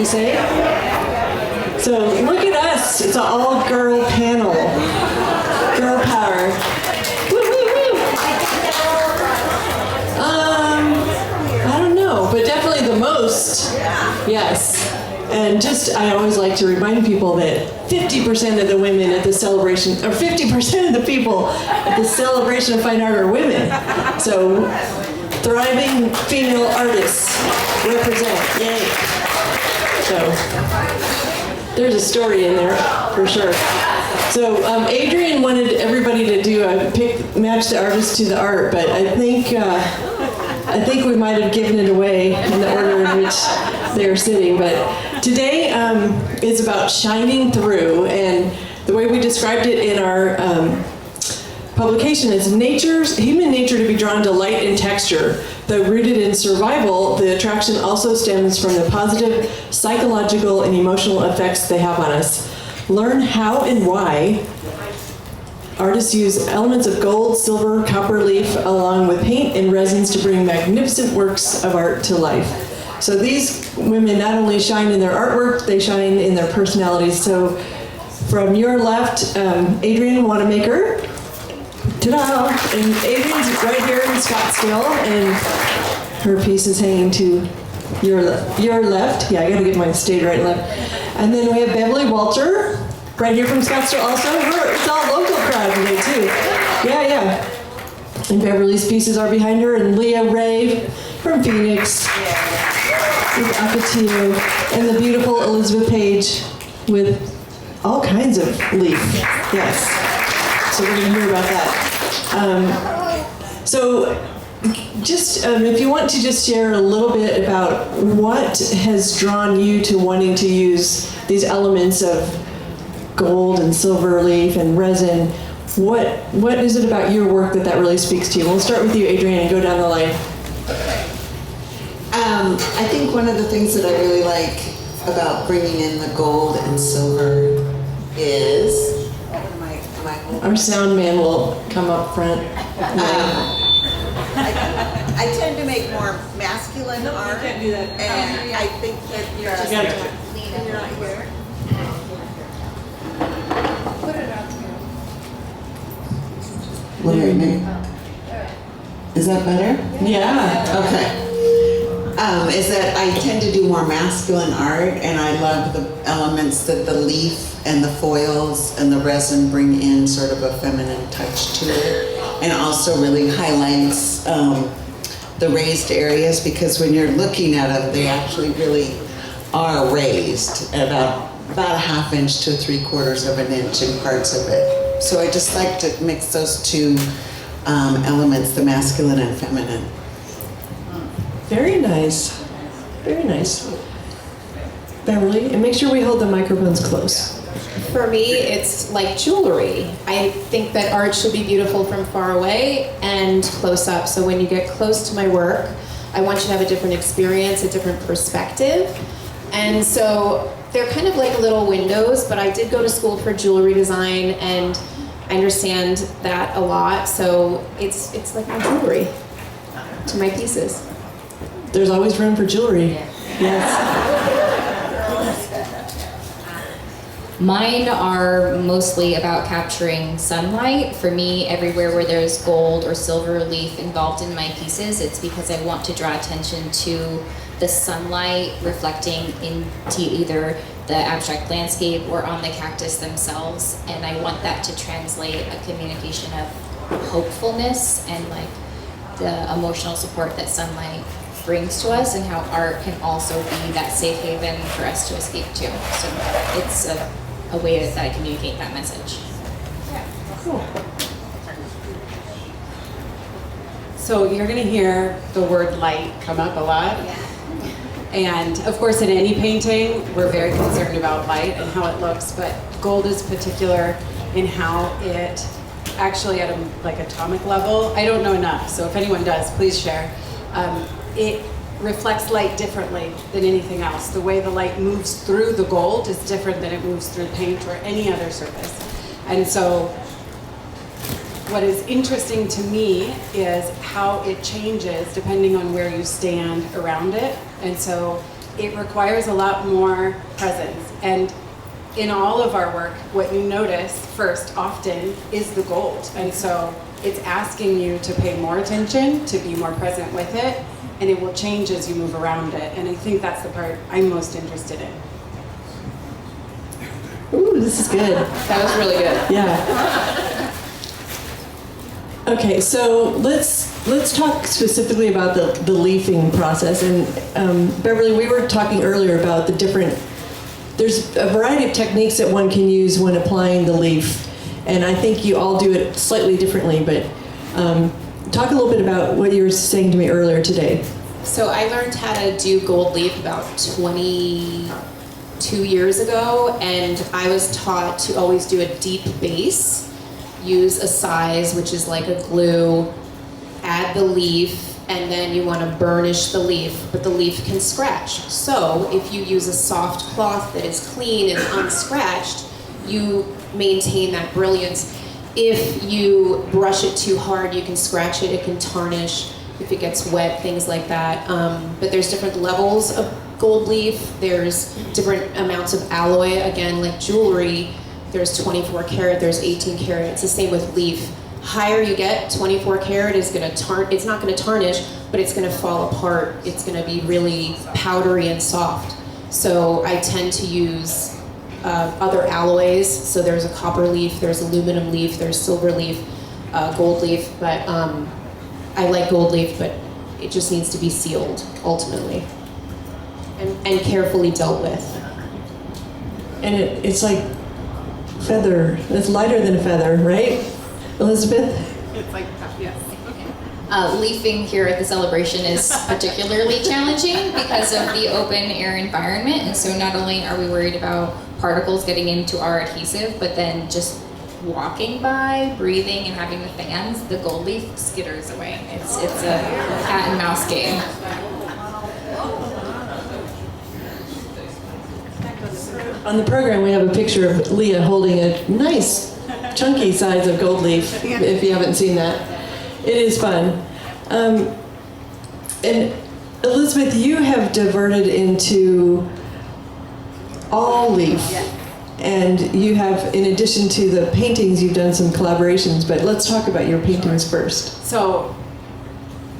say? So look at us. It's an all-girl panel. Girl power. Woo, woo, woo. I don't know, but definitely the most. Yes. And I always like to remind people that 50% of the women at the celebration, or 50% of the people at the celebration of fine art are women. So, thriving female artists represent. Yay. So, there's a story in there for sure. So, Adrienne wanted everybody to do match the artist to the art, but I think we might have given it away in the order in which they're sitting. But today is about shining through, and the way we described it in our publication is human nature to be drawn to light and texture. Though rooted in survival, the attraction also stems from the positive psychological and emotional effects they have on us. Learn how and why artists use elements of gold, silver, copper leaf, along with paint and resins to bring magnificent works of art to life. So these women not only shine in their artwork, they shine in their personalities. So from your left, Adrienne Wannamaker. Ta-da! And Adrienne's right here in Scottsdale, and her piece is hanging to your left. Yeah, I gotta get mine stayed right and left. And then we have Beverley Wolter, right here from Scottsdale also. It's all local crowd today too. Yeah. And Beverly's pieces are behind her, and Leah Rei from Phoenix with Apatio, and the beautiful Elizabeth Page with all kinds of leaf. Yes. So we're gonna hear about that. If you want to just share a little bit about what has drawn you to wanting to use these elements of gold and silver leaf and resin, what is it about your work that really speaks to you? We'll start with you, Adrienne, and go down the line. I think one of the things that I really like about bringing in the gold and silver is, our sound man will come up front. I tend to make more masculine art, and I think that you're not here. Put it out to Wait. Is that better? Yeah. Okay. Is that I tend to do more masculine art, and I love the elements that the leaf and the foils and the resin bring in, sort of a feminine touch to it, and also really highlights the raised areas, because when you're looking at them, they actually really are raised at about a ½ inch to 3/4 of an inch in parts of it. So I just like to mix those two elements, the masculine and feminine. Very nice. Very nice. Beverly, and make sure we hold the microphones close. For me, it's like jewelry. I think that art should be beautiful from far away and close up. So when you get close to my work, I want you to have a different experience, a different perspective. And so they're kind of like little windows, but I did go to school for jewelry design, and I understand that a lot. So it's like my jewelry to my pieces. There's always room for jewelry. Yes. Mine are mostly about capturing sunlight. For me, everywhere where there's gold or silver leaf involved in my pieces, it's because I want to draw attention to the sunlight reflecting into either the abstract landscape or on the cactus themselves. And I want that to translate a communication of hopefulness and like the emotional support that sunlight brings to us, and how art can also be that safe haven for us to escape to. So it's a way that I communicate that message. Cool. So you're going to hear the word light come up a lot. And of course, in any painting, we're very concerned about light and how it looks, but gold is particular in how it actually at a like atomic level, I don't know enough, so if anyone does, please share. It reflects light differently than anything else. The way the light moves through the gold is different than it moves through paint or any other surface. And so what is interesting to me is how it changes depending on where you stand around it. And so it requires a lot more presence. And in all of our work, what you notice first often is the gold. And so it's asking you to pay more attention, to be more present with it, and it will change as you move around it. And I think that's the part I'm most interested in. Ooh, this is good. That was really good. Yeah. Okay, so let's talk specifically about the leafing process. And Beverly, we were talking earlier about the different. There's a variety of techniques that one can use when applying the leaf, and I think you all do it slightly differently. But talk a little bit about what you were saying to me earlier today. So I learned how to do gold leaf about 22 years ago, and I was taught to always do a deep base. Use a size, which is like a glue, add the leaf, and then you want to burnish the leaf, but the leaf can scratch. So if you use a soft cloth that is clean and unscratched, you maintain that brilliance. If you brush it too hard, you can scratch it, it can tarnish if it gets wet, things like that. But there's different levels of gold leaf. There's different amounts of alloy, again, like jewelry. There's 24 karat, there's 18 karat. It's the same with leaf. Higher you get, 24 karat is gonna it's not gonna tarnish, but it's gonna fall apart. It's gonna be really powdery and soft. So I tend to use other alloys. So there's a copper leaf, there's aluminum leaf, there's silver leaf, gold leaf, but I like gold leaf, but it just needs to be sealed, ultimately, and carefully dealt with. And it's like feather. It's lighter than a feather, right, Elizabeth? It's like, yes. Leafing here at the celebration is particularly challenging because of the open air environment, and so not only are we worried about particles getting into our adhesive, but then just walking by, breathing, and having the fans, the gold leaf skitters away. It's a cat and mouse game. On the program, we have a picture of Leah holding a nice, chunky size of gold leaf, if you haven't seen that. It is fun. And Elizabeth, you have diverted into all leaf. And you have, in addition to the paintings, you've done some collaborations, but let's talk about your paintings first. So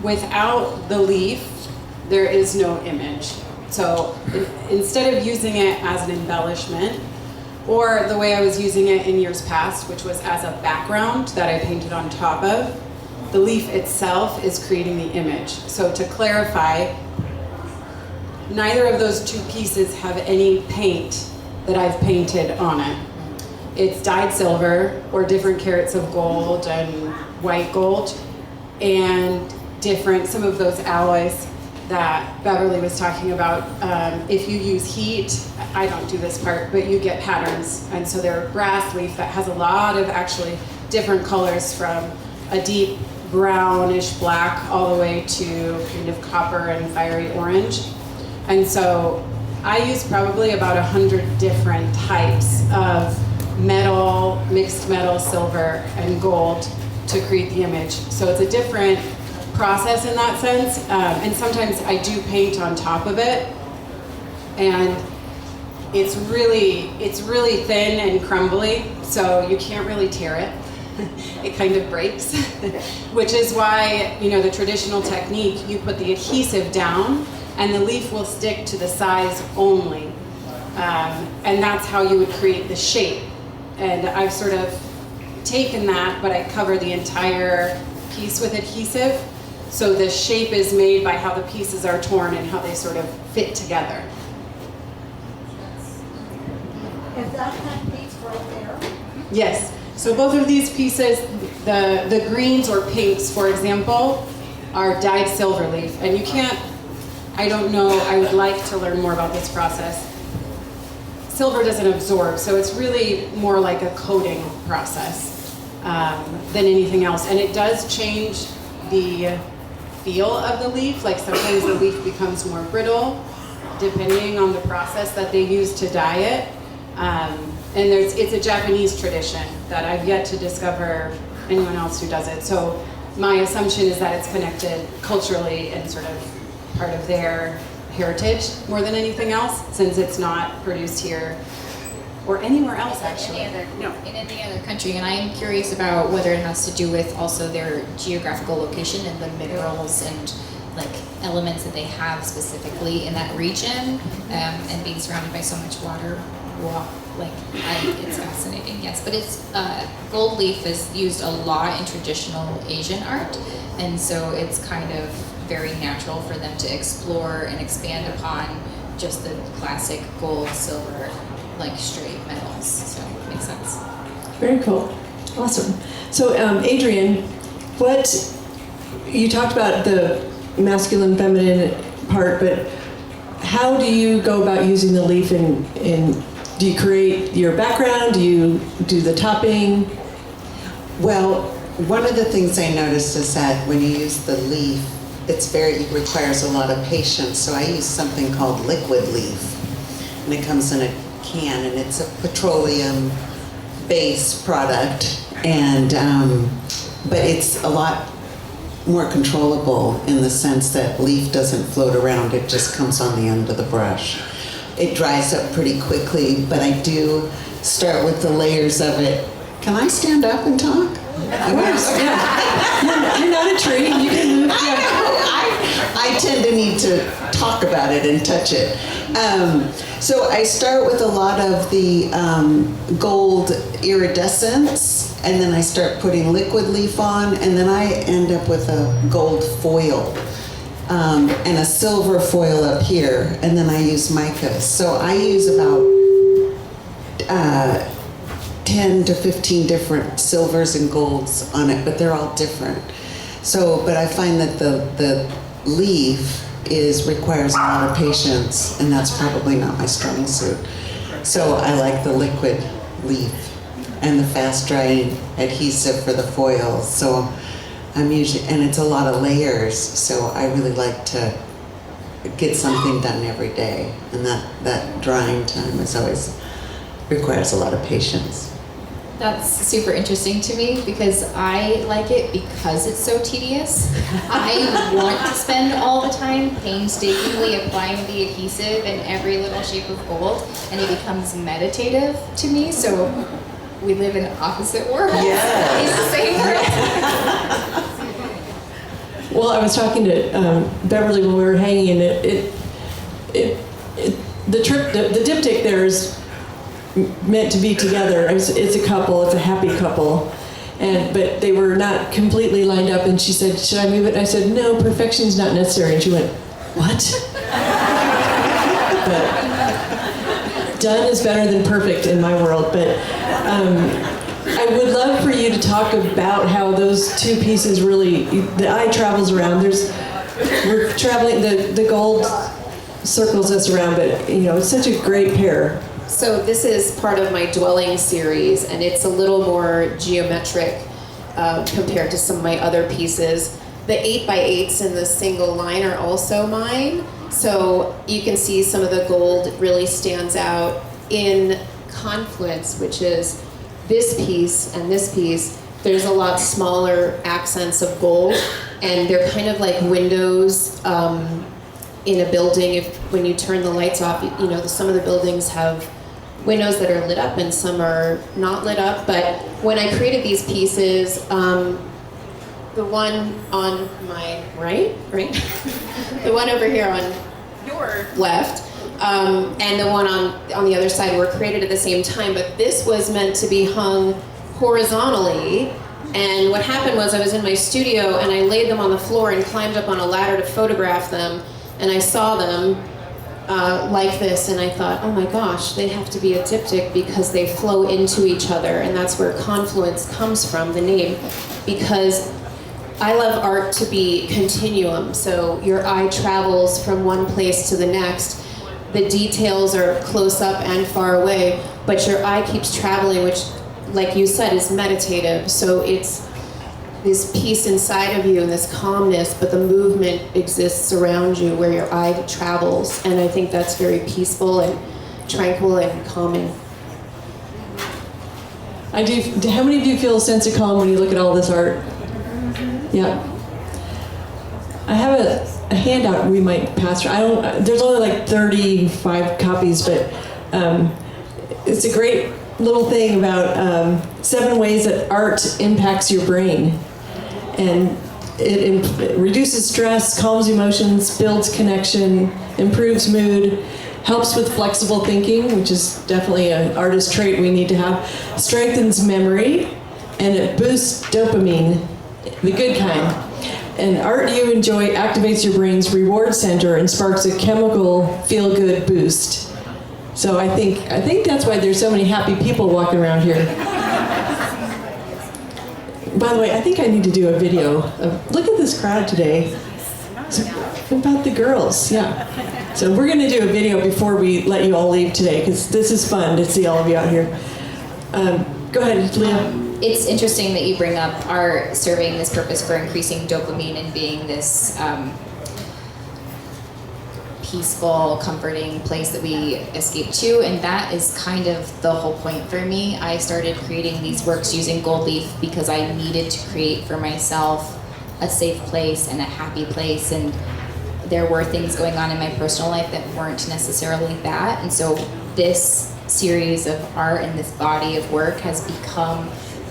without the leaf, there is no image. So instead of using it as an embellishment, or the way I was using it in years past, which was as a background that I painted on top of, the leaf itself is creating the image. So to clarify, neither of those two pieces have any paint that I've painted on it. It's dyed silver or different carats of gold and white gold, and some of those alloys that Beverly was talking about. If you use heat, I don't do this part, but you get patterns. And so they're brass leaf that has a lot of actually different colors, from a deep brownish black all the way to kind of copper and fiery orange. And so I use probably about 100 different types of metal, mixed metal, silver, and gold to create the image. So it's a different process in that sense, and sometimes I do paint on top of it, and it's really thin and crumbly, so you can't really tear it. It kind of breaks, which is why, the traditional technique, you put the adhesive down and the leaf will stick to the size only, and that's how you would create the shape. And I've sort of taken that, but I cover the entire piece with adhesive. So the shape is made by how the pieces are torn and how they sort of fit together. Is that piece right there? Yes. So both of these pieces, the greens or pinks, for example, are dyed silver leaf. And you can't, I don't know, I would like to learn more about this process. Silver doesn't absorb, so it's really more like a coating process than anything else. And it does change the feel of the leaf. Like sometimes the leaf becomes more brittle depending on the process that they use to dye it. And it's a Japanese tradition that I've yet to discover anyone else who does it. So my assumption is that it's connected culturally and sort of part of their heritage more than anything else, since it's not produced here or anywhere else actually. In any other country, and I am curious about whether it has to do with also their geographical location and the minerals and like elements that they have specifically in that region, and being surrounded by so much water. It's fascinating, yes. But it's gold leaf is used a lot in traditional Asian art, and so it's kind of very natural for them to explore and expand upon just the classic gold, silver, like straight metals. So it makes sense. Very cool. Awesome. So, Adrienne, you talked about the masculine, feminine part, but how do you go about using the leaf do you create your background? Do you do the topping? Well, one of the things I noticed is that when you use the leaf, it requires a lot of patience. So I use something called liquid leaf, and it comes in a can, and it's a petroleum-based product, and but it's a lot more controllable in the sense that leaf doesn't float around; it just comes on the end of the brush. It dries up pretty quickly, but I do start with the layers of it. Can I stand up and talk? Of course, yeah. You're not a tree. You can move. I tend to need to talk about it and touch it. So I start with a lot of the gold iridescence, and then I start putting liquid leaf on, and then I end up with a gold foil and a silver foil up here, and then I use mica. So I use about 10 to 15 different silvers and golds on it, but they're all different. So, but I find that the leaf requires a lot of patience, and that's probably not my strong suit. So I like the liquid leaf and the fast drying adhesive for the foils. So and it's a lot of layers, so I really like to get something done every day, and that drying time requires a lot of patience. That's super interesting to me because I like it because it's so tedious. I want to spend all the time painstakingly applying the adhesive in every little shape of gold, and it becomes meditative to me. So we live in opposite worlds. Yes. It's the same world. Well, I was talking to Beverly when we were hanging, and the diptych there is meant to be together. It's a couple. It's a happy couple, but they were not completely lined up. And she said, "Should I move it?" And I said, "No, perfection's not necessary." And she went, "What?" But done is better than perfect in my world. But I would love for you to talk about how those two pieces really, the eye travels around. We're traveling, the gold circles us around, but it's such a great pair. So this is part of my dwelling series, and it's a little more geometric compared to some of my other pieces. The 8x8s in the single line are also mine. So you can see some of the gold really stands out in confluence, which is this piece and this piece. There's a lot smaller accents of gold, and they're kind of like windows in a building. When you turn the lights off, some of the buildings have windows that are lit up and some are not lit up. But when I created these pieces, the one on my right, the one over here on your left, and the one on the other side were created at the same time, but this was meant to be hung horizontally. And what happened was I was in my studio and I laid them on the floor and climbed up on a ladder to photograph them, and I saw them like this, and I thought, oh my gosh, they have to be a diptych because they flow into each other, and that's where confluence comes from, the name, because I love art to be continuum, so your eye travels from one place to the next. The details are close up and far away, but your eye keeps traveling, which, like you said, is meditative. So it's this peace inside of you and this calmness, but the movement exists around you where your eye travels. And I think that's very peaceful and tranquil and calming. I do. How many of you feel a sense of calm when you look at all this art? Yeah. I have a handout we might pass around. There's only like 35 copies, but it's a great little thing about 7 ways that art impacts your brain. And it reduces stress, calms emotions, builds connection, improves mood, helps with flexible thinking, which is definitely an artist trait we need to have, strengthens memory, and it boosts dopamine, the good kind. And art you enjoy activates your brain's reward center and sparks a chemical feel-good boost. So I think that's why there's so many happy people walking around here. By the way, I think I need to do a video of, look at this crowd today. It's about the girls, yeah. So we're gonna do a video before we let you all leave today, because this is fun to see all of you out here. Go ahead, Leah. It's interesting that you bring up art serving this purpose for increasing dopamine and being this peaceful, comforting place that we escape to, and that is kind of the whole point for me. I started creating these works using gold leaf because I needed to create for myself a safe place and a happy place, and there were things going on in my personal life that weren't necessarily that, and so this series of art and this body of work has become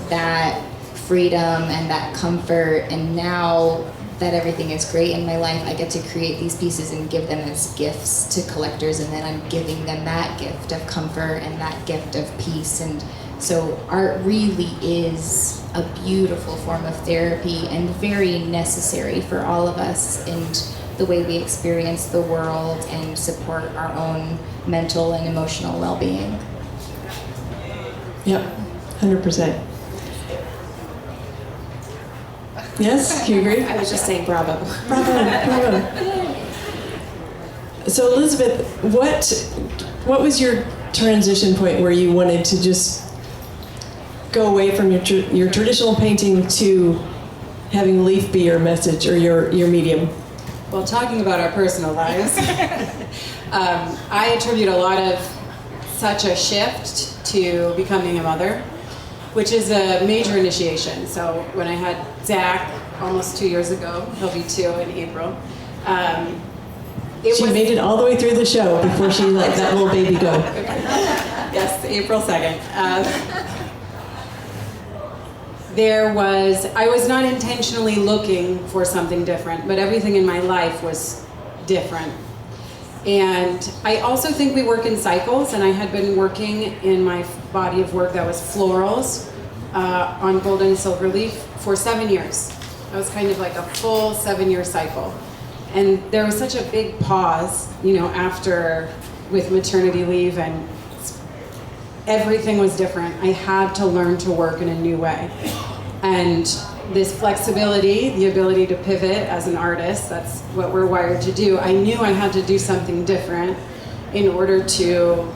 that freedom and that comfort. And now that everything is great in my life, I get to create these pieces and give them as gifts to collectors, and then I'm giving them that gift of comfort and that gift of peace. And so art really is a beautiful form of therapy and very necessary for all of us in the way we experience the world and support our own mental and emotional well-being. Yep, 100%. Yes, do you agree? I was just saying bravo. Bravo, bravo. So Elizabeth, what was your transition point where you wanted to just go away from your traditional painting to having leaf be your message or your medium? Well, talking about our personal lives, I attribute a lot of such a shift to becoming a mother, which is a major initiation. So when I had Zach almost 2 years ago, he'll be 2 in April. She made it all the way through the show before she let that little baby go. Yes, April 2nd. I was not intentionally looking for something different, but everything in my life was different. And I also think we work in cycles, and I had been working in my body of work that was florals on gold and silver leaf for 7 years. That was kind of like a full 7-year cycle. And there was such a big pause, after with maternity leave, and everything was different. I had to learn to work in a new way. And this flexibility, the ability to pivot as an artist, that's what we're wired to do. I knew I had to do something different in order to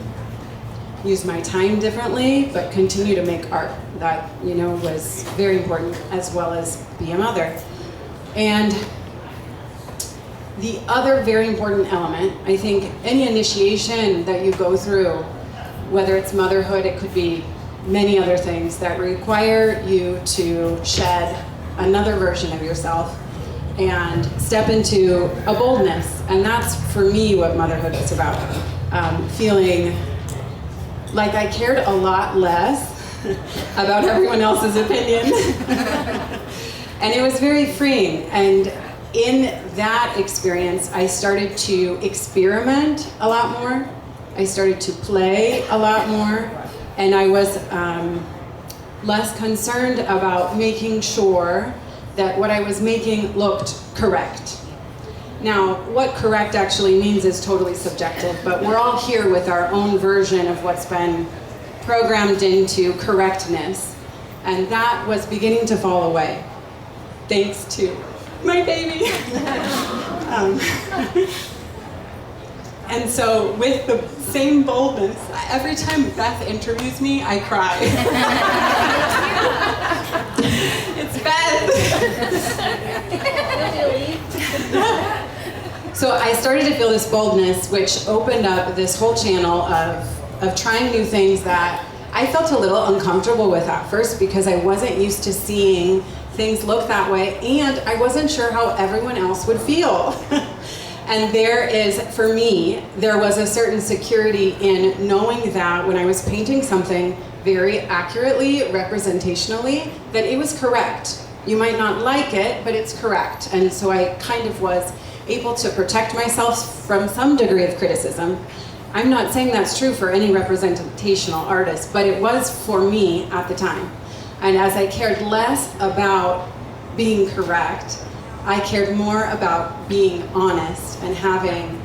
use my time differently, but continue to make art. That, was very important, as well as be a mother. And the other very important element, I think any initiation that you go through, whether it's motherhood, it could be many other things that require you to shed another version of yourself and step into a boldness. And that's, for me, what motherhood is about. Feeling like I cared a lot less about everyone else's opinion. And it was very freeing. And in that experience, I started to experiment a lot more. I started to play a lot more. And I was less concerned about making sure that what I was making looked correct. Now, what correct actually means is totally subjective, but we're all here with our own version of what's been programmed into correctness. And that was beginning to fall away, thanks to my baby. And so with the same boldness, every time Beth interviews me, I cry. It's Beth. So I started to feel this boldness, which opened up this whole channel of trying new things that I felt a little uncomfortable with at first, because I wasn't used to seeing things look that way, and I wasn't sure how everyone else would feel. And there is, for me, there was a certain security in knowing that when I was painting something very accurately, representationally, that it was correct. You might not like it, but it's correct. And so I kind of was able to protect myself from some degree of criticism. I'm not saying that's true for any representational artist, but it was for me at the time. And as I cared less about being correct, I cared more about being honest and having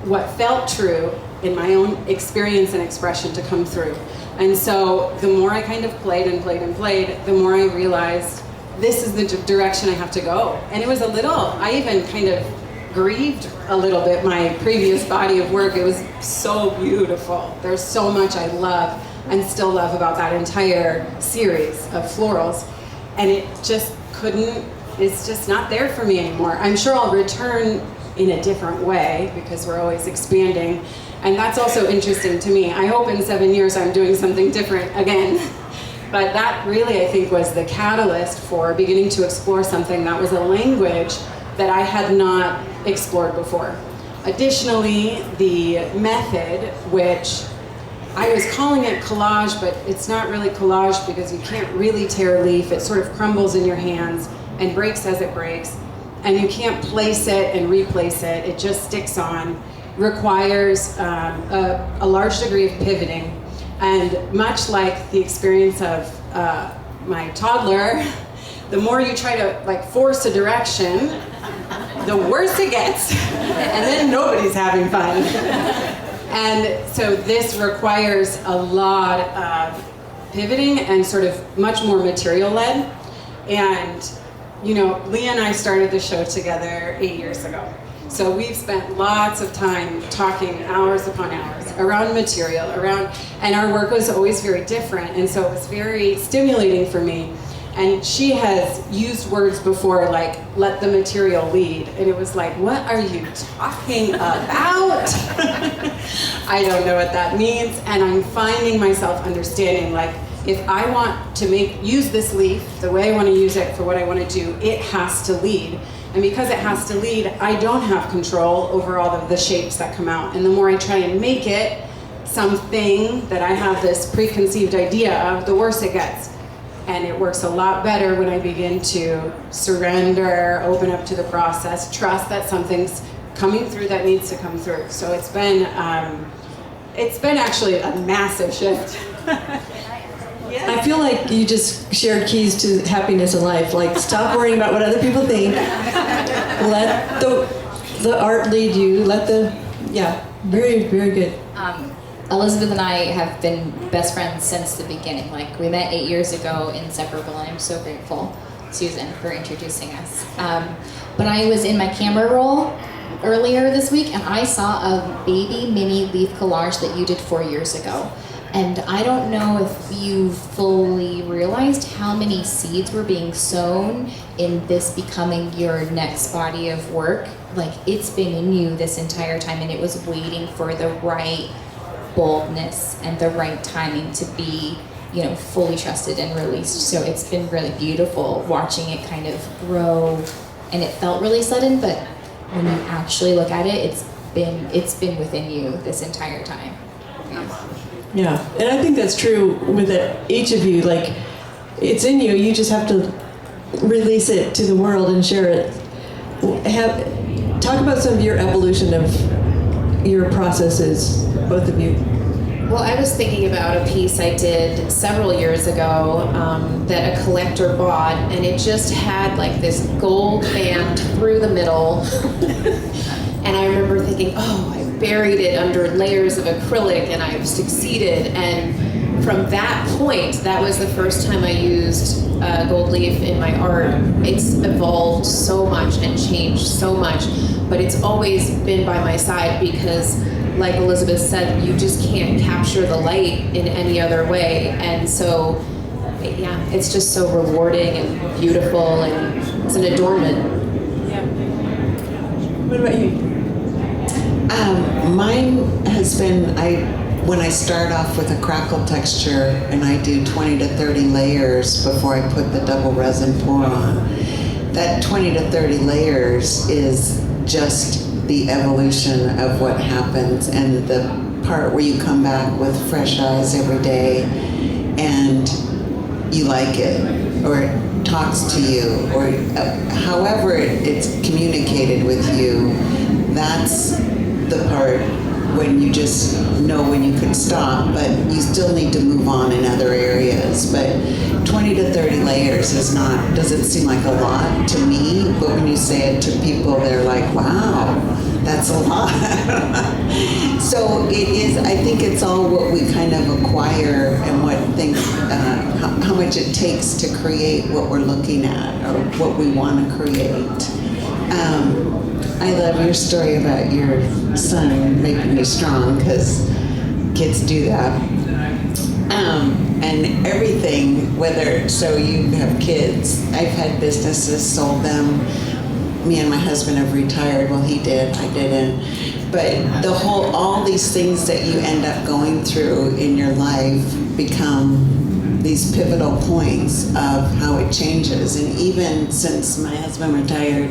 what felt true in my own experience and expression to come through. And so the more I kind of played and played and played, the more I realized this is the direction I have to go. And it was I even kind of grieved a little bit my previous body of work. It was so beautiful. There's so much I love and still love about that entire series of florals. And it just it's just not there for me anymore. I'm sure I'll return in a different way because we're always expanding. And that's also interesting to me. I hope in 7 years I'm doing something different again. But that really, I think, was the catalyst for beginning to explore something that was a language that I had not explored before. Additionally, the method, which I was calling it collage, but it's not really collage because you can't really tear a leaf. It sort of crumbles in your hands and breaks as it breaks. And you can't place it and replace it. It just sticks on. Requires a large degree of pivoting. And much like the experience of my toddler, the more you try to force a direction, the worse it gets. And then nobody's having fun. And so this requires a lot of pivoting and sort of much more material-led. And, Leah and I started the show together 8 years ago. So we've spent lots of time talking hours upon hours around material, and our work was always very different. And so it was very stimulating for me. And she has used words before like, let the material lead. And it was like, what are you talking about? I don't know what that means. And I'm finding myself understanding, like, if I want to use this leaf the way I want to use it for what I want to do, it has to lead. And because it has to lead, I don't have control over all of the shapes that come out. And the more I try and make it something that I have this preconceived idea of, the worse it gets. And it works a lot better when I begin to surrender, open up to the process, trust that something's coming through that needs to come through. So it's been actually a massive shift. I feel like you just shared keys to happiness in life. Like, stop worrying about what other people think. Let the art lead you. Very, very good. Elizabeth and I have been best friends since the beginning. Like, we met 8 years ago, inseparable, and I'm so grateful, Susan, for introducing us. But I was in my camera roll earlier this week, and I saw a baby mini leaf collage that you did 4 years ago. And I don't know if you fully realized how many seeds were being sown in this becoming your next body of work. Like, it's been in you this entire time, and it was waiting for the right boldness and the right timing to be, fully trusted and released. So it's been really beautiful watching it kind of grow, and it felt really sudden, but when you actually look at it, it's been within you this entire time. Yeah, and I think that's true with each of you. Like, it's in you. You just have to release it to the world and share it. Talk about some of your evolution of your processes, both of you. Well, I was thinking about a piece I did several years ago that a collector bought, and it just had like this gold band through the middle. And I remember thinking, oh, I buried it under layers of acrylic and I've succeeded. And from that point, that was the first time I used gold leaf in my art. It's evolved so much and changed so much, but it's always been by my side because, like Elizabeth said, you just can't capture the light in any other way. And so, yeah, it's just so rewarding and beautiful, and it's an adornment. Yeah. What about you? Mine has been, when I start off with a crackle texture and I do 20 to 30 layers before I put the double resin pour on, that 20 to 30 layers is just the evolution of what happens and the part where you come back with fresh eyes every day and you like it, or it talks to you, or however it's communicated with you. That's the part when you just know when you can stop, but you still need to move on in other areas. But 20 to 30 layers doesn't seem like a lot to me, but when you say it to people, they're like, wow, that's a lot. So it is, I think it's all what we kind of acquire and how much it takes to create what we're looking at or what we want to create. I love your story about your son making you strong, because kids do that. And everything, so you have kids. I've had businesses, sold them. Me and my husband have retired. Well, he did, I didn't. But all these things that you end up going through in your life become these pivotal points of how it changes. And even since my husband retired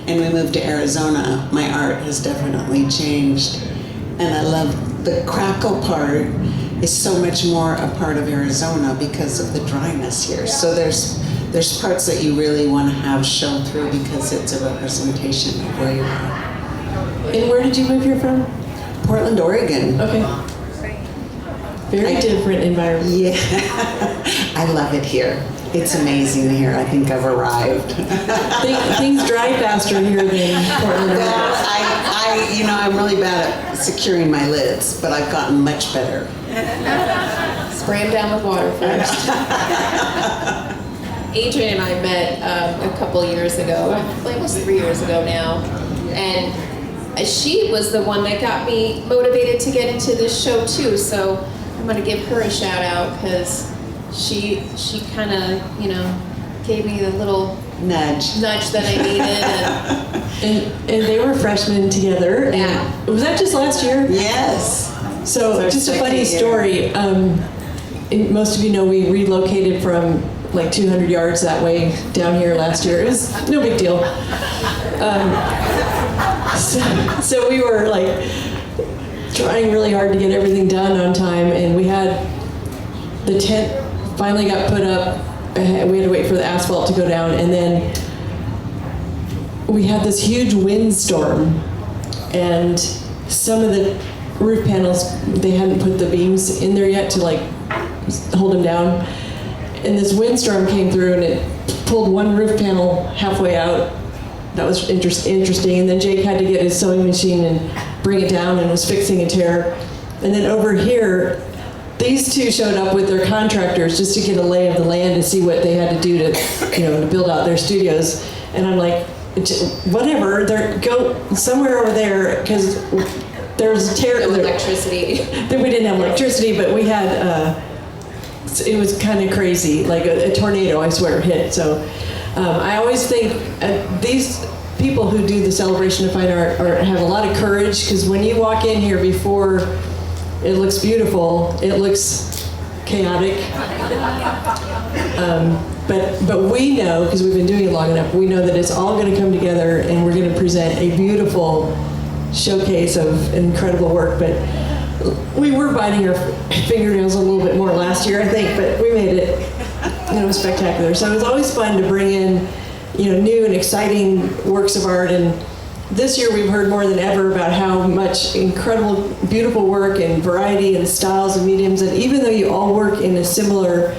and we moved to Arizona, my art has definitely changed. And I love the crackle part is so much more a part of Arizona because of the dryness here. So there's parts that you really want to have show through because it's a representation of where you are. And where did you move here from? Portland, Oregon. Okay. Very different environment. Yeah, I love it here. It's amazing here. I think I've arrived. Things dry faster here than Portland. Well, I'm really bad at securing my lids, but I've gotten much better. Spray them down with water first. Adrienne and I met a couple years ago, almost 3 years ago now, and she was the one that got me motivated to get into this show too. So I'm going to give her a shout out because she kind of gave me the little nudge that I needed. And they were freshmen together. And Yeah. was that just last year? Yes. So just a funny story. Most of you know we relocated from like 200 yards that way down here last year. It was no big deal. So we were like trying really hard to get everything done on time, and we had the tent finally got put up. We had to wait for the asphalt to go down, and then we had this huge windstorm, and some of the roof panels, they hadn't put the beams in there yet to like hold them down. And this windstorm came through and it pulled one roof panel halfway out. That was interesting. And then Jake had to get his sewing machine and bring it down and was fixing a tear. And then over here, these two showed up with their contractors just to get a lay of the land to see what they had to do to build out their studios. And I'm like, whatever, go somewhere over there, because there's a tear. No electricity. We didn't have electricity, but we had, it was kind of crazy, like a tornado, I swear, hit. So I always think these people who do the celebration of fine art have a lot of courage, because when you walk in here before it looks beautiful, it looks chaotic. But we know, because we've been doing it long enough, we know that it's all going to come together and we're going to present a beautiful showcase of incredible work. But we were biting our fingernails a little bit more last year, I think, but we made it, it was spectacular. So it was always fun to bring in, new and exciting works of art. And this year we've heard more than ever about how much incredible, beautiful work and variety and styles and mediums. And even though you all work in a similar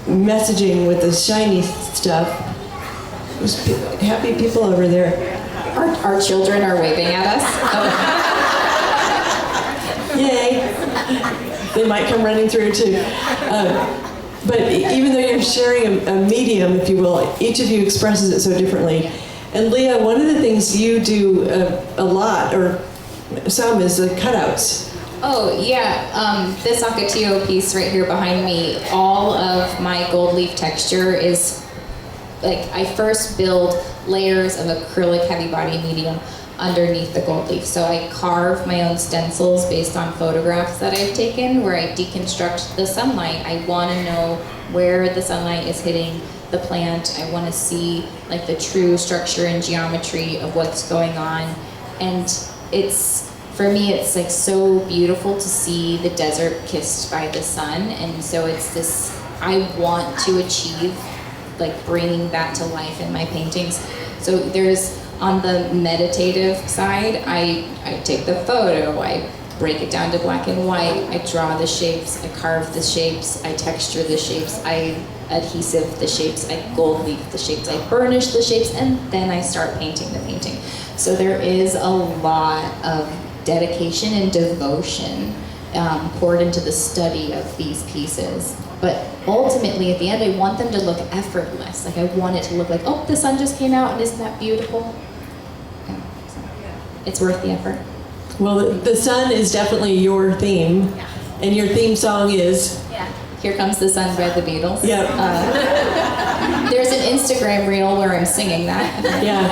messaging with the shiny stuff, there's happy people over there. Our children are waving at us. Yay! They might come running through too. But even though you're sharing a medium, if you will, each of you expresses it so differently. And Leah, one of the things you do a lot, or some, is the cutouts. Oh yeah, this Ocotillo piece right here behind me, all of my gold leaf texture is, I first build layers of acrylic heavy body medium underneath the gold leaf. So I carve my own stencils based on photographs that I've taken where I deconstruct the sunlight. I want to know where the sunlight is hitting the plant. I want to see like the true structure and geometry of what's going on. And it's, for me, it's like so beautiful to see the desert kissed by the sun. And so it's this, I want to achieve like bringing that to life in my paintings. So there's, on the meditative side, I take the photo, I break it down to black and white, I draw the shapes, I carve the shapes, I texture the shapes, I adhesive the shapes, I gold leaf the shapes, I burnish the shapes, and then I start painting the painting. So there is a lot of dedication and devotion poured into the study of these pieces. But ultimately, at the end, I want them to look effortless. Like I want it to look like, oh, the sun just came out, and isn't that beautiful? Yeah, so it's worth the effort. Well, the sun is definitely your theme, and your theme song is? Yeah. Here Comes the Sun by the Beatles. Yeah. There's an Instagram reel where I'm singing that. Yeah.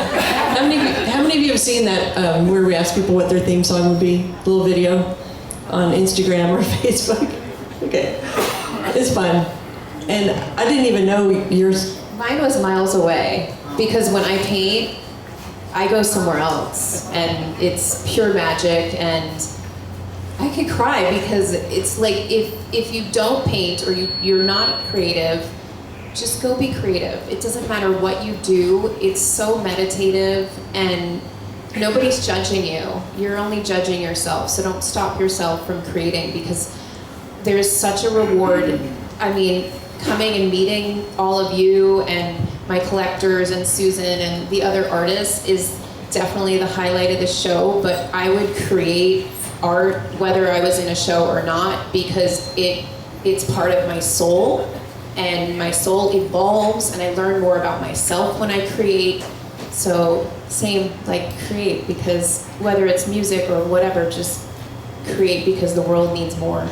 How many of you have seen that where we ask people what their theme song would be? A little video on Instagram or Facebook. Okay. It's fun. And I didn't even know yours. Mine was miles away because when I paint, I go somewhere else and it's pure magic, and I could cry because it's like if you don't paint or you're not creative, just go be creative. It doesn't matter what you do. It's so meditative and nobody's judging you. You're only judging yourself. So don't stop yourself from creating, because there's such a reward. I mean, coming and meeting all of you and my collectors and Susan and the other artists is definitely the highlight of the show, but I would create art whether I was in a show or not, because it's part of my soul, and my soul evolves, and I learn more about myself when I create. So same, like create, because whether it's music or whatever, just create because the world needs more.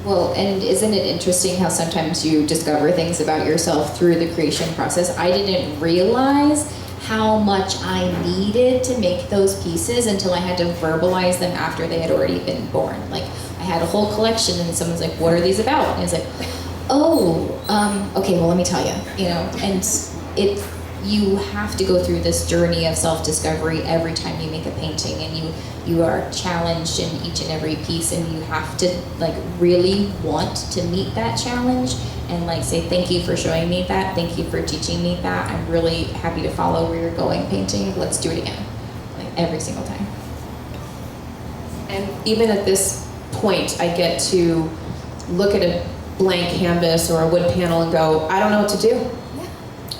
Well, and isn't it interesting how sometimes you discover things about yourself through the creation process? I didn't realize how much I needed to make those pieces until I had to verbalize them after they had already been born. Like, I had a whole collection and someone's like, what are these about? And I was like, oh, okay, well, let me tell you, you know, and you have to go through this journey of self-discovery every time you make a painting, and you are challenged in each and every piece, and you have to like really want to meet that challenge and like say, thank you for showing me that, thank you for teaching me that, I'm really happy to follow where you're going painting, let's do it again, like every single time. And even at this point, I get to look at a blank canvas or a wood panel and go, I don't know what to do.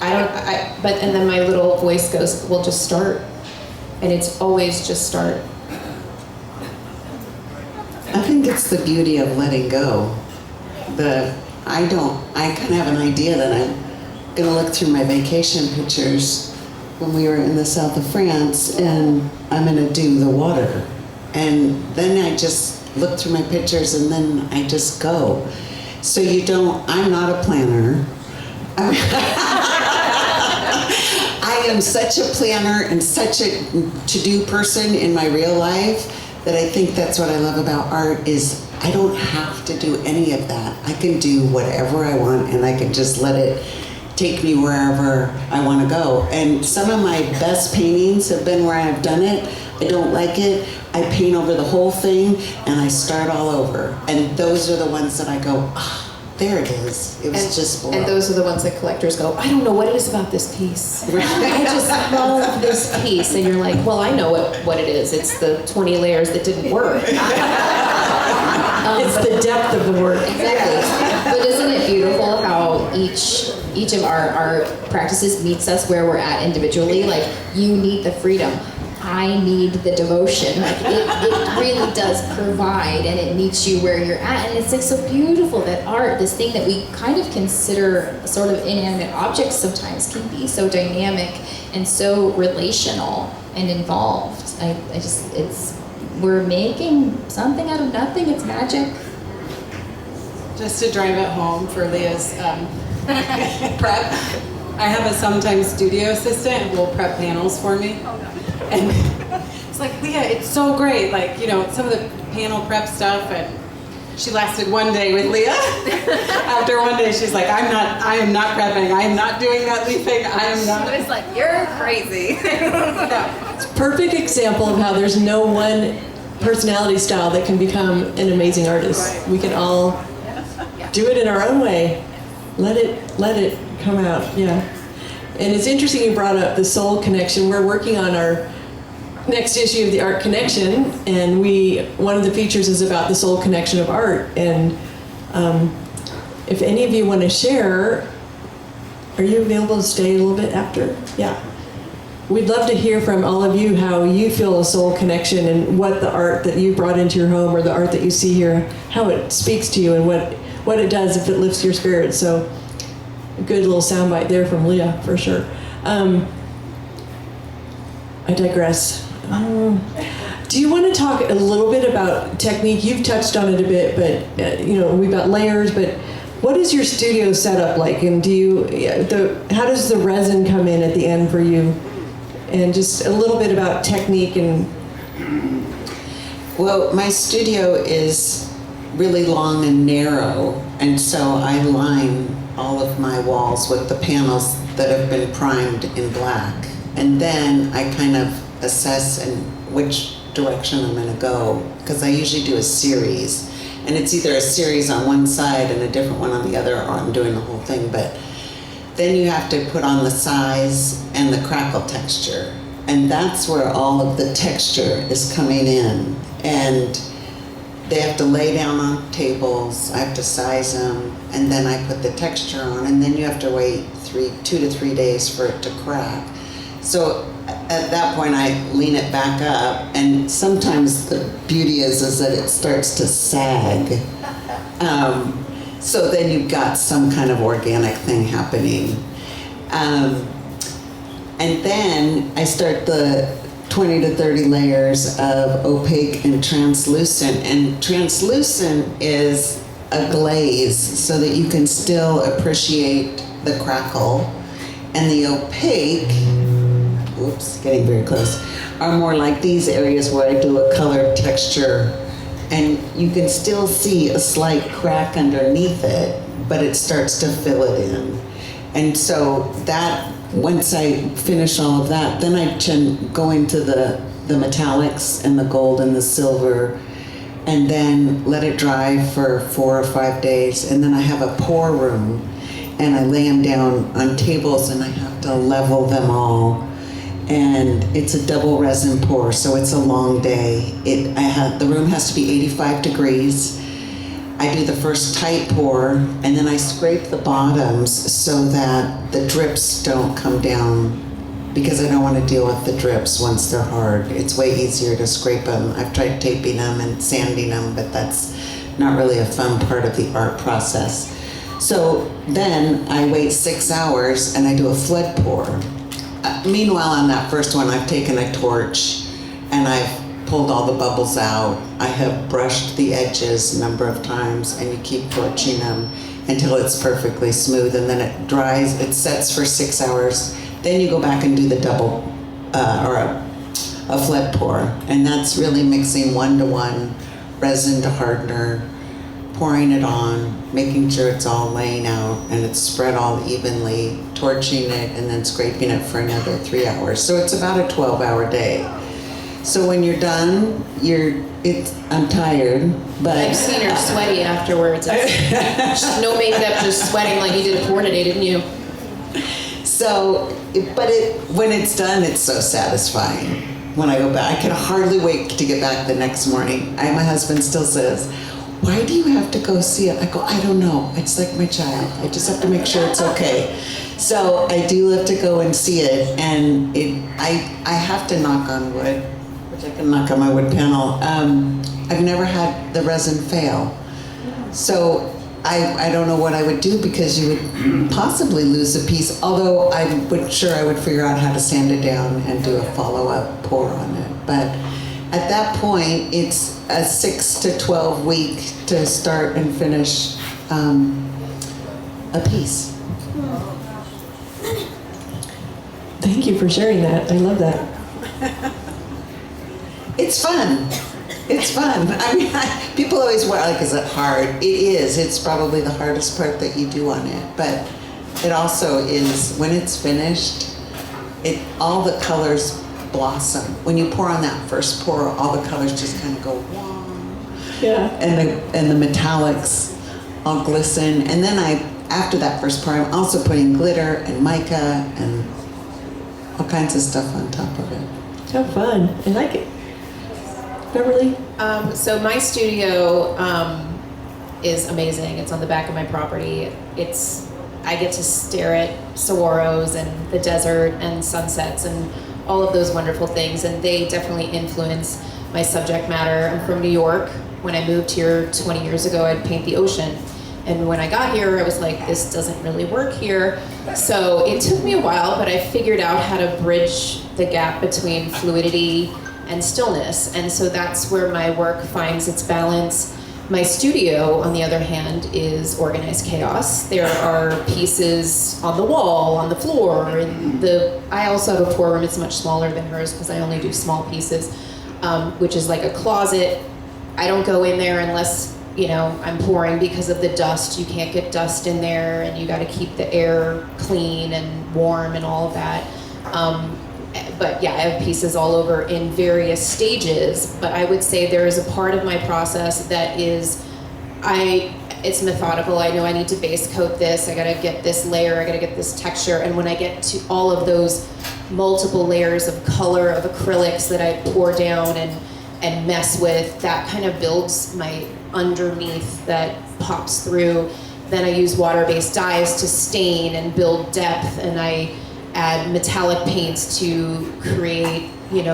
And then my little voice goes, well, just start. And it's always just start. I think it's the beauty of letting go. I kind of have an idea that I'm gonna look through my vacation pictures when we were in the south of France, and I'm gonna do the water. And then I just look through my pictures and then I just go. So I'm not a planner. I am such a planner and such a to-do person in my real life that I think that's what I love about art is I don't have to do any of that. I can do whatever I want, and I can just let it take me wherever I want to go. And some of my best paintings have been where I've done it, I don't like it, I paint over the whole thing and I start all over. And those are the ones that I go, there it is. It was just below. And those are the ones that collectors go, I don't know what it is about this piece. I just love this piece. And you're like, well, I know what it is. It's the 20 layers that didn't work. It's the depth of the work. Exactly. But isn't it beautiful how each of our practices meets us where we're at individually? Like, you need the freedom. I need the devotion. Like it really does provide, and it meets you where you're at. And it's like so beautiful that art, this thing that we kind of consider sort of inanimate objects sometimes, can be so dynamic and so relational and involved. We're making something out of nothing. It's magic. Just to drive it home for Leah's prep, I have a sometimes studio assistant who will prep panels for me. And it's like, Leah, it's so great. Like, you know, some of the panel prep stuff, and She lasted one day with Leah. After one day, she's like, I am not prepping. I am not doing that leafing. I am not. It's like, you're crazy. It's a perfect example of how there's no one personality style that can become an amazing artist. We can all do it in our own way. Let it come out, yeah. And it's interesting you brought up the soul connection. We're working on our next issue of the Art Connection, and one of the features is about the soul connection of art. And if any of you want to share, are you available to stay a little bit after? Yeah. We'd love to hear from all of you how you feel a soul connection and what the art that you brought into your home or the art that you see here, how it speaks to you and what it does if it lifts your spirit. So a good little soundbite there from Leah, for sure. I digress. Do you want to talk a little bit about technique? You've touched on it a bit, but we've got layers. But what is your studio setup like? And how does the resin come in at the end for you? And just a little bit about technique and. Well, my studio is really long and narrow, and so I line all of my walls with the panels that have been primed in black. And then I kind of assess in which direction I'm going to go, because I usually do a series, and it's either a series on one side and a different one on the other, or I'm doing the whole thing. But then you have to put on the size and the crackle texture, and that's where all of the texture is coming in. And they have to lay down on tables, I have to size them, and then I put the texture on, and then you have to wait 2 to 3 days for it to crack. So at that point I lean it back up, and sometimes the beauty is that it starts to sag. So then you've got some kind of organic thing happening. And then I start the 20 to 30 layers of opaque and translucent. And translucent is a glaze so that you can still appreciate the crackle. And the opaque, whoops, getting very close, are more like these areas where I do a colored texture. And you can still see a slight crack underneath it, but it starts to fill it in. And so that, once I finish all of that, then I can go into the metallics and the gold and the silver, and then let it dry for 4 or 5 days. And then I have a pour room, and I lay them down on tables, and I have to level them all. And it's a double resin pour, so it's a long day. The room has to be 85 degrees. I do the first tight pour, and then I scrape the bottoms so that the drips don't come down, because I don't want to deal with the drips once they're hard. It's way easier to scrape them. I've tried taping them and sanding them, but that's not really a fun part of the art process. So then I wait 6 hours and I do a flood pour. Meanwhile, on that first one, I've taken a torch and I've pulled all the bubbles out. I have brushed the edges a number of times, and you keep torching them until it's perfectly smooth, and then it dries. It sets for 6 hours. Then you go back and do the double or a flood pour, and that's really mixing 1-to-1 resin to hardener, pouring it on, making sure it's all laying out and it's spread all evenly, torching it, and then scraping it for another 3 hours. So it's about a 12-hour day. So when you're done, I'm tired, but I've seen her sweaty afterwards. Just no makeup, just sweating like you did a pour today, didn't you? So, when it's done, it's so satisfying. When I go back, I can hardly wait to get back the next morning. My husband still says, "Why do you have to go see it?" I go, "I don't know. It's like my child. I just have to make sure it's okay." So I do have to go and see it, and I have to knock on wood, which I can knock on my wood panel. I've never had the resin fail. So I don't know what I would do, because you would possibly lose a piece, although I would figure out how to sand it down and do a follow-up pour on it. But at that point, it's a 6 to 12 week to start and finish a piece. Thank you for sharing that. I love that. It's fun. It's fun. I mean, people always wonder, like, is it hard? It is. It's probably the hardest part that you do on it. But it also is, when it's finished, all the colors blossom. When you pour on that first pour, all the colors just kind of go, wow. Yeah. And the metallics all glisten. And then after that first pour, I'm also putting glitter and mica and all kinds of stuff on top of it. How fun. I like it. Beverly? So my studio is amazing. It's on the back of my property. I get to stare at saguaros and the desert and sunsets and all of those wonderful things, and they definitely influence my subject matter. I'm from New York. When I moved here 20 years ago, I'd paint the ocean. And when I got here, I was like, this doesn't really work here. So it took me a while, but I figured out how to bridge the gap between fluidity and stillness. And so that's where my work finds its balance. My studio, on the other hand, is organized chaos. There are pieces on the wall, on the floor, and I also have a pour room. It's much smaller than hers because I only do small pieces, which is like a closet. I don't go in there unless, I'm pouring because of the dust. You can't get dust in there, and you got to keep the air clean and warm and all of that. But yeah, I have pieces all over in various stages, but I would say there is a part of my process that is, it's methodical. I know I need to base coat this, I gotta get this layer, I gotta get this texture, and when I get to all of those multiple layers of color, of acrylics that I pour down and mess with, that kind of builds my underneath that pops through. Then I use water-based dyes to stain and build depth, and I add metallic paints to create,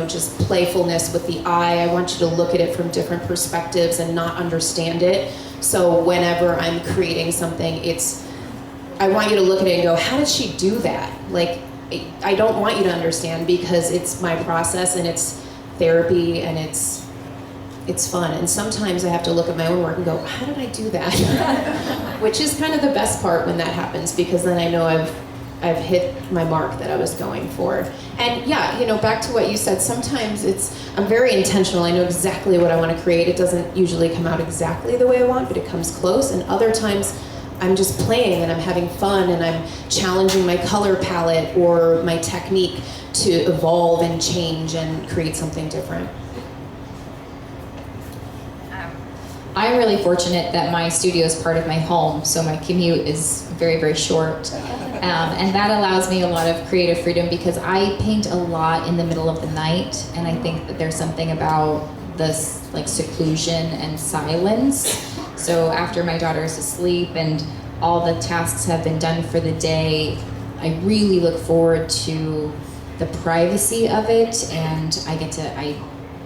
just playfulness with the eye. I want you to look at it from different perspectives and not understand it. So whenever I'm creating something, I want you to look at it and go, how did she do that? Like, I don't want you to understand, because it's my process and it's therapy and it's fun. And sometimes I have to look at my own work and go, how did I do that? Which is kind of the best part when that happens, because then I know I've hit my mark that I was going for. And yeah, back to what you said, sometimes I'm very intentional. I know exactly what I want to create. It doesn't usually come out exactly the way I want, but it comes close. And other times I'm just playing and I'm having fun and I'm challenging my color palette or my technique to evolve and change and create something different. I'm really fortunate that my studio is part of my home, so my commute is very, very short. And that allows me a lot of creative freedom, because I paint a lot in the middle of the night, and I think that there's something about this seclusion and silence. So after my daughter is asleep and all the tasks have been done for the day, I really look forward to the privacy of it, and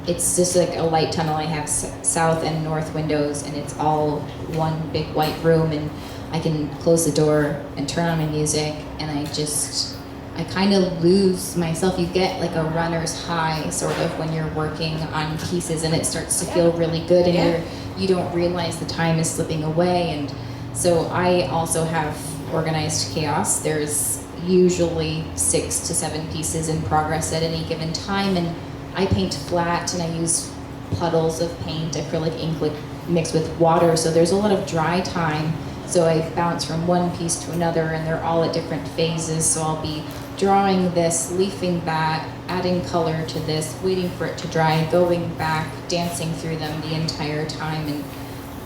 it's just like a light tunnel. I have south and north windows, and it's all one big white room, and I can close the door and turn on my music, and I kind of lose myself. You get like a runner's high sort of when you're working on pieces, and it starts to feel really good, and you don't realize the time is slipping away. And so I also have organized chaos. There's usually 6 to 7 pieces in progress at any given time, and I paint flat, and I use puddles of paint, acrylic ink mixed with water, so there's a lot of dry time. So I bounce from one piece to another, and they're all at different phases. So I'll be drawing this, leafing that, adding color to this, waiting for it to dry, going back, dancing through them the entire time, and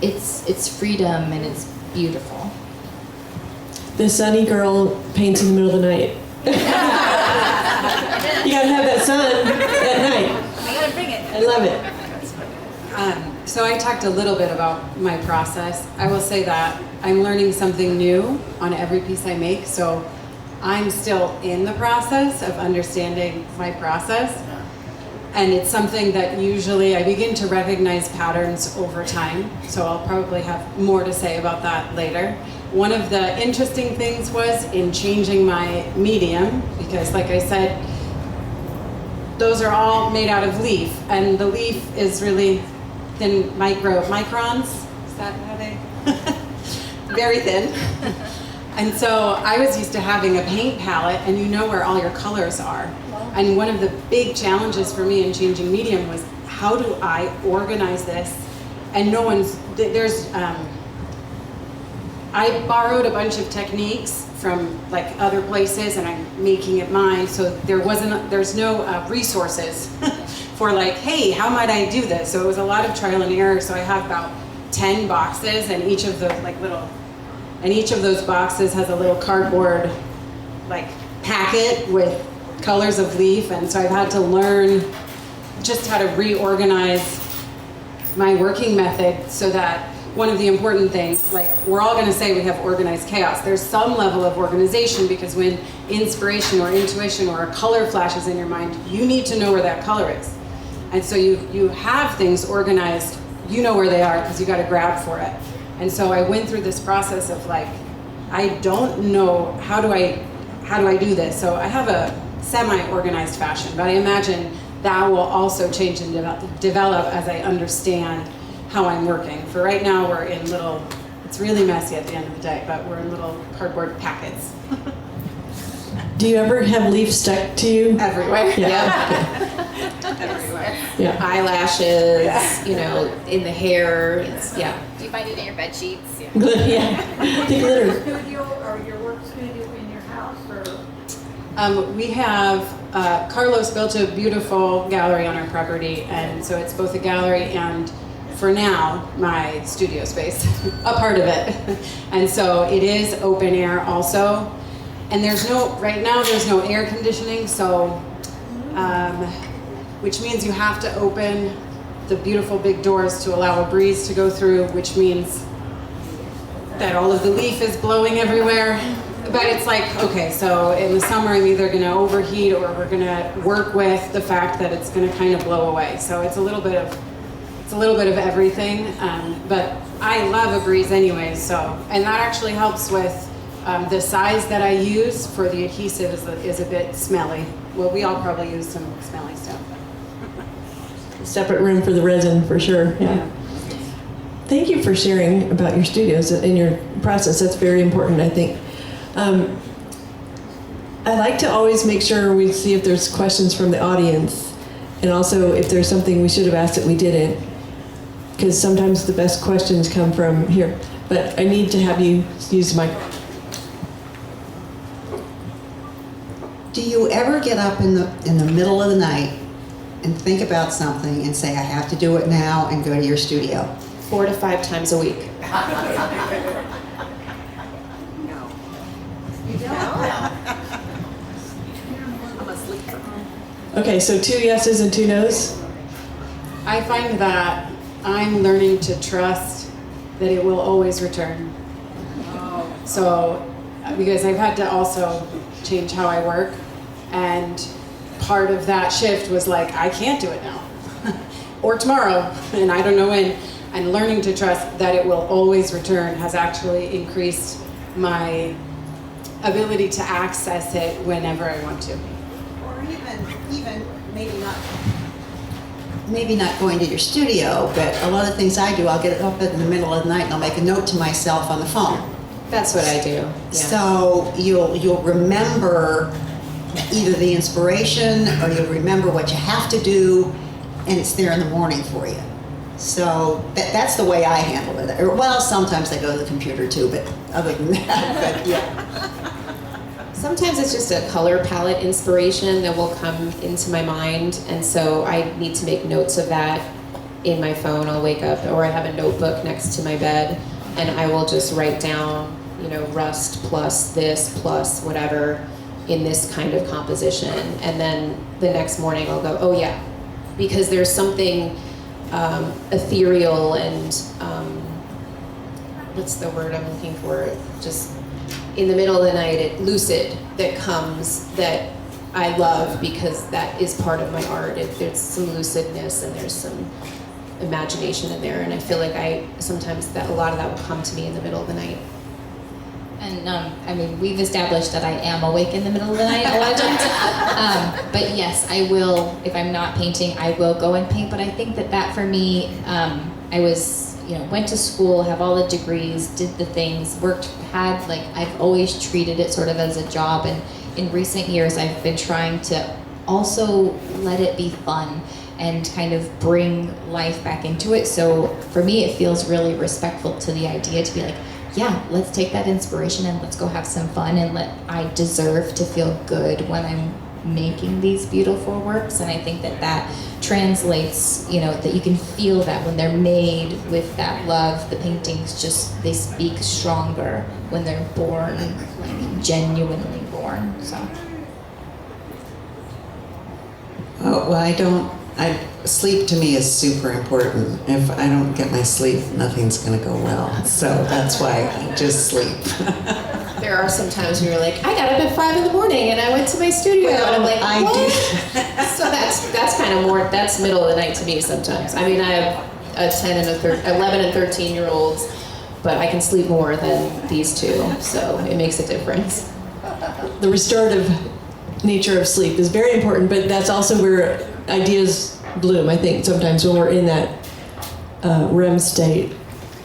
it's freedom, and it's beautiful. The sunny girl paints in the middle of the night. You gotta have that sun at night. I gotta bring it. I love it. So I talked a little bit about my process. I will say that I'm learning something new on every piece I make, so I'm still in the process of understanding my process. And it's something that usually I begin to recognize patterns over time, so I'll probably have more to say about that later. One of the interesting things was in changing my medium, because like I said, those are all made out of leaf, and the leaf is really thin microns. Is that how they? Very thin. And so I was used to having a paint palette, and you know where all your colors are. And one of the big challenges for me in changing medium was, how do I organize this? And I borrowed a bunch of techniques from like other places, and I'm making it mine. So there's no resources for like, hey, how might I do this? So it was a lot of trial and error. So I have about 10 boxes, and each of those boxes has a little cardboard like packet with colors of leaf. And so I've had to learn just how to reorganize my working method, so that one of the important things, like we're all going to say we have organized chaos. There's some level of organization, because when inspiration or intuition or a color flashes in your mind, you need to know where that color is. And so you have things organized, you know where they are, because you got to grab for it. And so I went through this process of like, I don't know, how do I do this? So I have a semi-organized fashion, but I imagine that will also change and develop as I understand how I'm working. For right now, we're in little, it's really messy at the end of the day, but we're in little cardboard packets. Do you ever have leaves stuck to you? Everywhere. Yeah. Everywhere. Yeah. Eyelashes, you know, in the hair. Yeah. You find it in your bed sheets. Yeah. Yeah. The glitter. Studio or your work studio in your house or? We have, Carlos built a beautiful gallery on our property, and so it's both a gallery and, for now, my studio space, a part of it. And so it is open air also. And right now there's no air conditioning, so, which means you have to open the beautiful big doors to allow a breeze to go through, which means that all of the leaf is blowing everywhere. But it's like, okay, so in the summer I'm either gonna overheat, or we're gonna work with the fact that it's gonna kind of blow away. So it's a little bit of everything, but I love a breeze anyway, so, and that actually helps with the size that I use for the adhesive is a bit smelly. Well, we all probably use some smelly stuff. Separate room for the resin, for sure. Yeah. Thank you for sharing about your studios and your process. That's very important, I think. I like to always make sure we see if there's questions from the audience, and also if there's something we should have asked that we didn't, because sometimes the best questions come from here. But I need to have you use the mic. Do you ever get up in the middle of the night and think about something and say, I have to do it now, and go to your studio? 4 to 5 times a week. Okay, so 2 yeses and 2 nos. I find that I'm learning to trust that it will always return. So, because I've had to also change how I work, and part of that shift was like, I can't do it now, or tomorrow, and I don't know when. And learning to trust that it will always return has actually increased my ability to access it whenever I want to. Or even maybe not going to your studio, but a lot of things I do, I'll get up in the middle of the night and I'll make a note to myself on the phone. That's what I do. Yeah. So you'll remember either the inspiration, or you'll remember what you have to do, and it's there in the morning for you. So that's the way I handle it. Well, sometimes I go to the computer too, but other than that, but yeah. Sometimes it's just a color palette inspiration that will come into my mind, and so I need to make notes of that in my phone. I'll wake up, or I have a notebook next to my bed, and I will just write down, rust plus this plus whatever in this kind of composition, and then the next morning I'll go, oh yeah, because there's something ethereal and what's the word I'm looking for? Just in the middle of the night, lucid that comes that I love, because that is part of my art. There's some lucidness and there's some imagination in there, and I feel like sometimes a lot of that will come to me in the middle of the night. And we've established that I am awake in the middle of the night a lot of times. But yes, I will, if I'm not painting, I will go and paint. But I think that for me, I was, went to school, have all the degrees, did the things, I've always treated it sort of as a job. And in recent years, I've been trying to also let it be fun and kind of bring life back into it. So for me, it feels really respectful to the idea to be like, yeah, let's take that inspiration and let's go have some fun, and I deserve to feel good when I'm making these beautiful works. And I think that translates, that you can feel that when they're made with that love, the paintings they speak stronger when they're born, like genuinely born, so. Oh, well, sleep to me is super important. If I don't get my sleep, nothing's gonna go well. So that's why I just sleep. There are some times when you're like, I got up at 5 a.m. and I went to my studio, and I'm like, I what? do. So that's kind of more, that's middle of the night to me sometimes. I mean, I have a 11 and 13-year-olds, but I can sleep more than these two, so it makes a difference. The restorative nature of sleep is very important, but that's also where ideas bloom, I think, sometimes when we're in that REM state.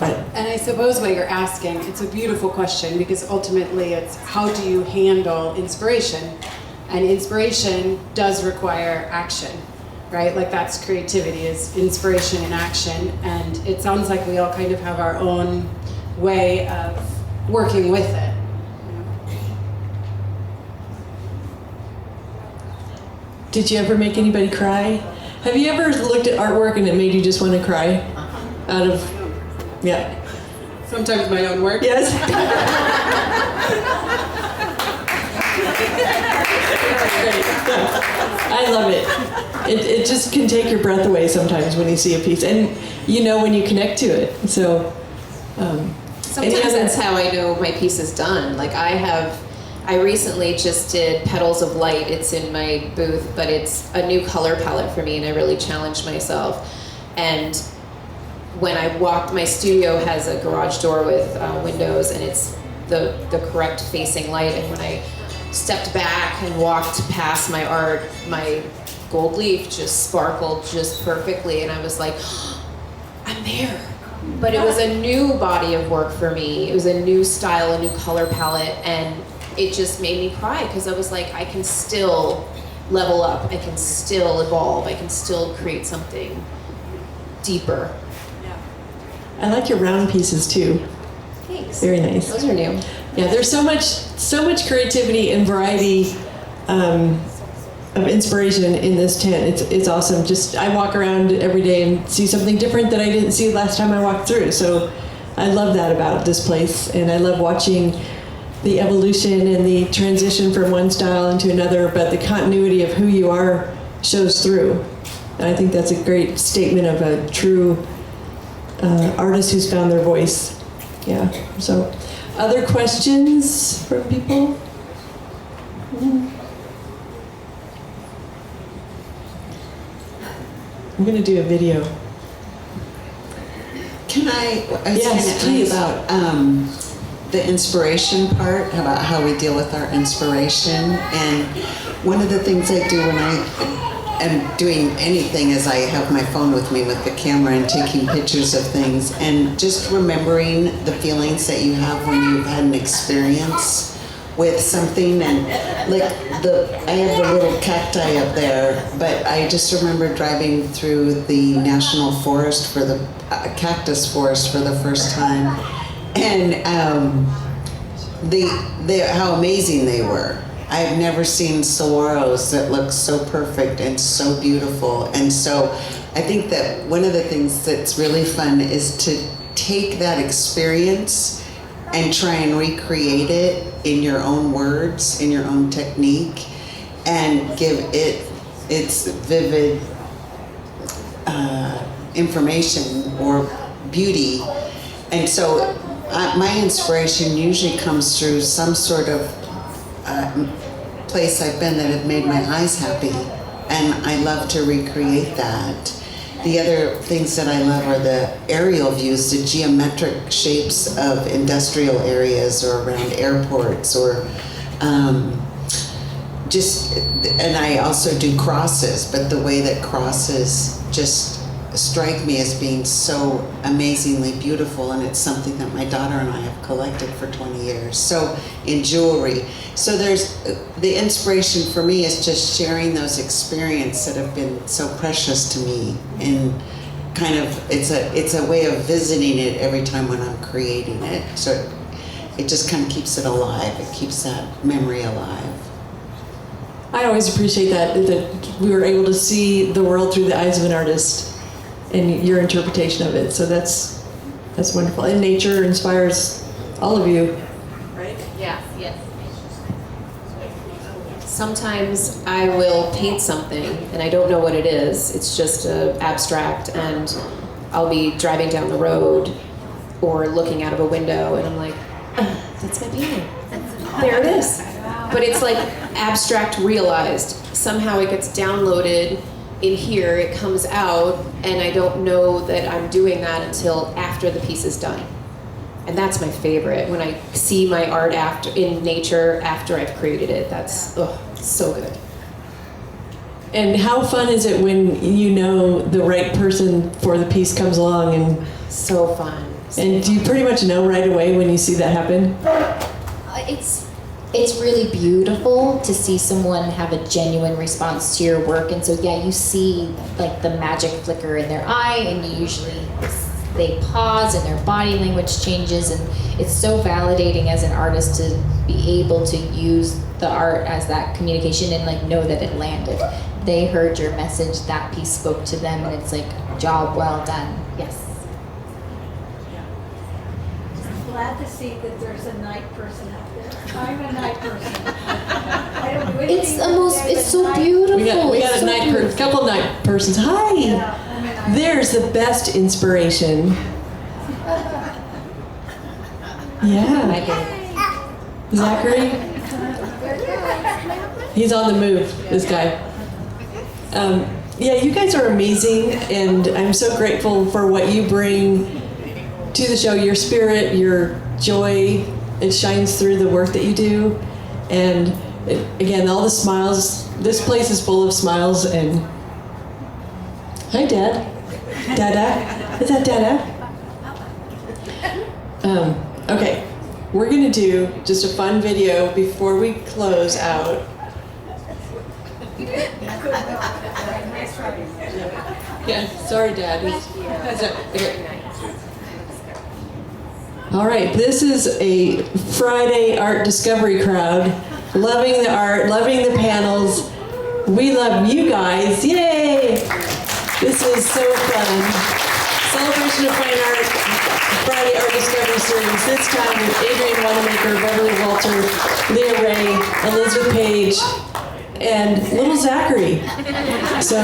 And I suppose what you're asking, it's a beautiful question, because ultimately it's how do you handle inspiration? And inspiration does require action, right? Like that's creativity, is inspiration and action. And it sounds like we all kind of have our own way of working with it. Did you ever make anybody cry? Have you ever looked at artwork and it made you just want to cry? Out of, yeah. Sometimes my own work. Yes. I love it. It just can take your breath away sometimes when you see a piece, and when you connect to it. So Sometimes that's how I know my piece is done. Like I recently just did Petals of Light. It's in my booth, but it's a new color palette for me, and I really challenged myself. And when I walked, my studio has a garage door with windows, and it's the correct facing light. And when I stepped back and walked past my art, my gold leaf just sparkled just perfectly, and I was like, oh, I'm there. But it was a new body of work for me. It was a new style, a new color palette, and it just made me cry, because I was like, I can still level up, I can still evolve, I can still create something deeper. I like your round pieces too. Thanks. Very nice. Those are new. Yeah, there's so much creativity and variety of inspiration in this tent. It's awesome. Just I walk around every day and see something different that I didn't see last time I walked through. So I love that about this place, and I love watching the evolution and the transition from one style into another, but the continuity of who you are shows through. And I think that's a great statement of a true artist who's found their voice. Yeah, so other questions from people? I'm gonna do a video. Can I was Yes, going to please. ask about the inspiration part, about how we deal with our inspiration. And one of the things I do when I am doing anything is I have my phone with me with the camera and taking pictures of things, and just remembering the feelings that you have when you've had an experience with something. And like I have the little cacti up there, but I just remember driving through the national forest for the cactus forest for the first time, and how amazing they were. I've never seen saguaros that look so perfect and so beautiful. And so I think that one of the things that's really fun is to take that experience and try and recreate it in your own words, in your own technique, and give it its vivid information or beauty. And so my inspiration usually comes through some sort of place I've been that have made my eyes happy, and I love to recreate that. The other things that I love are the aerial views, the geometric shapes of industrial areas or around airports, or and I also do crosses, but the way that crosses just strike me as being so amazingly beautiful, and it's something that my daughter and I have collected for 20 years. So in jewelry. So there's the inspiration for me is just sharing those experiences that have been so precious to me, and kind of it's a way of visiting it every time when I'm creating it. So it just kind of keeps it alive. It keeps that memory alive. I always appreciate that we were able to see the world through the eyes of an artist and your interpretation of it. So that's wonderful. And nature inspires all of you, right? Yes. Sometimes I will paint something and I don't know what it is. It's just abstract, and I'll be driving down the road or looking out of a window and I'm like, that's my painting. There it is. But it's like abstract realized. Somehow it gets downloaded in here, it comes out, and I don't know that I'm doing that until after the piece is done. And that's my favorite, when I see my art in nature after I've created it. That's so good. And how fun is it when you know the right person for the piece comes along, and So fun. and do you pretty much know right away when you see that happen? It's really beautiful to see someone have a genuine response to your work, and so yeah, you see like the magic flicker in their eye, and they pause and their body language changes, and it's so validating as an artist to be able to use the art as that communication and like know that it landed. They heard your message, that piece spoke to them, and it's like, job well done. Yes. I'm glad to see that there's a night person out there. I'm a night person. I don't do anything. It's so beautiful. We got It's a so night beautiful. couple night persons. Hi. Yeah, I'm a night There's the best inspiration. Yeah. Zachary. He's on the move, this guy. Yeah, you guys are amazing, and I'm so grateful for what you bring to the show. Your spirit, your joy, it shines through the work that you do. And again, all the smiles. This place is full of smiles. And hi, Dad. Dada. Is that Dada? Okay, we're gonna do just a fun video before we close out. Yeah, sorry, Dad. Okay. All right, this is a Friday art discovery crowd. Loving the art, loving the panels. We love you guys, yay! This is so fun. Celebration of Fine Art, Friday Art Discovery Series, this time with Adrienne Wannamaker, Beverley Wolter, Leah Rei, Elizabeth Page, and little Zachary. So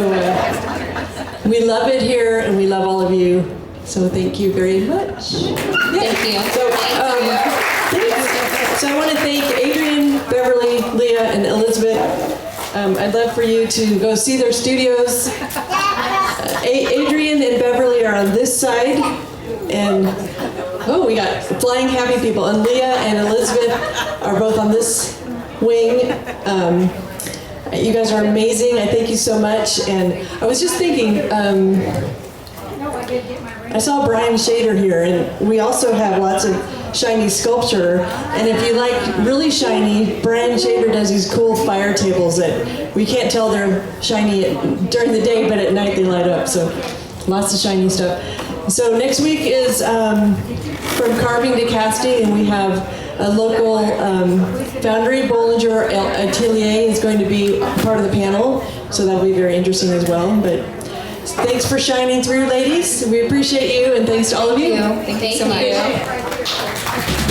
we love it here, and we love all of you. So thank you very much. Thank you. So, thanks. So I want to thank Adrienne, Beverley, Leah, and Elizabeth. I'd love for you to go see their studios. Adrienne and Beverley are on this side, and we got flying happy people. And Leah and Elizabeth are both on this wing. You guys are amazing. I thank you so much. And I was just thinking, I saw Brian Shader here, and we also have lots of shiny sculpture. And if you like really shiny, Brian Shader does these cool fire tables that we can't tell they're shiny during the day, but at night they light up. So lots of shiny stuff. So next week is from carving to casting, and we have a local foundry, Bollinger Atelier, is going to be part of the panel. So that'll be very interesting as well. But thanks for shining through, ladies. We appreciate you, and thanks to all of you. Thank you so much.